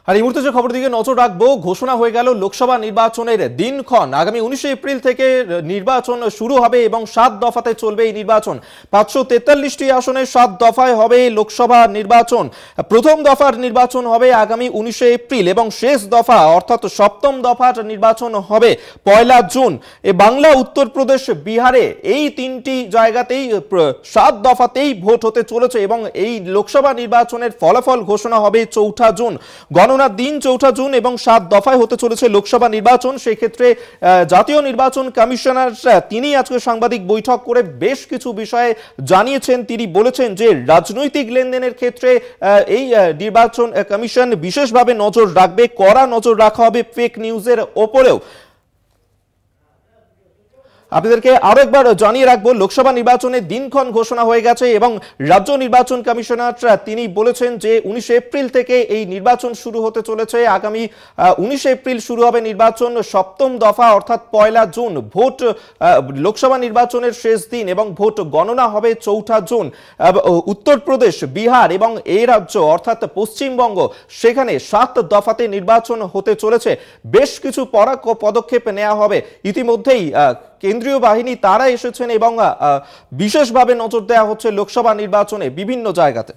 আর এই মুহূর্তে যে খবর দিকে নজর রাখবো, ঘোষণা হয়ে গেল লোকসভা নির্বাচনের দিনক্ষণ। আগামী 19 এপ্রিল থেকে নির্বাচন শুরু হবে এবং 7 দফাতে চলবে এই নির্বাচন। 543টি আসনে 7 দফায় হবে লোকসভা নির্বাচন। প্রথম দফার নির্বাচন হবে আগামী 19 এপ্রিল এবং শেষ দফা অর্থাৎ সপ্তম দফার নির্বাচন হবে 1 জুন। বাংলা, উত্তরপ্রদেশ, বিহারে এই তিনটি জায়গাতেই 7 দফাতেই ভোট হতে চলেছে এবং এই লোকসভা নির্বাচনের ফলাফল ঘোষণা হবে 4 জুন। গণনার দিন 4 জুন এবং 7 দফায় হতে চলেছে লোকসভা নির্বাচন। সেই ক্ষেত্রে জাতীয় নির্বাচন কমিশনার তিনি আজকে সাংবাদিক বৈঠক করে বেশ কিছু বিষয়ে জানিয়েছেন। তিনি বলেছেন যে রাজনৈতিক লেনদেনের ক্ষেত্রে এই নির্বাচন কমিশন বিশেষভাবে নজর রাখবে, কড়া নজর রাখা হবে ফেক নিউজের ওপরেও। আপনাদেরকে আরো একবার জানিয়ে রাখবো, লোকসভা নির্বাচনের দিনক্ষণ ঘোষণা হয়ে গেছে এবং রাজ্য নির্বাচন কমিশনার তিনি বলেছেন যে 19 এপ্রিল থেকে এই নির্বাচন শুরু হতে চলেছে। আগামী 19 এপ্রিল শুরু হবে নির্বাচন, সপ্তম দফা অর্থাৎ 1 জুন ভোট, লোকসভা নির্বাচনের শেষ দিন এবং ভোট গণনা হবে 4 জুন। উত্তরপ্রদেশ, বিহার এবং এই রাজ্য অর্থাৎ পশ্চিমবঙ্গ, সেখানে 7 দফাতে নির্বাচন হতে চলেছে। বেশ কিছু পদক্ষেপ নেওয়া হবে। ইতিমধ্যেই কেন্দ্রীয় বাহিনী তারা এসেছেন এবং বিশেষভাবে নজর দেওয়া হচ্ছে লোকসভা নির্বাচনে বিভিন্ন জায়গাতে।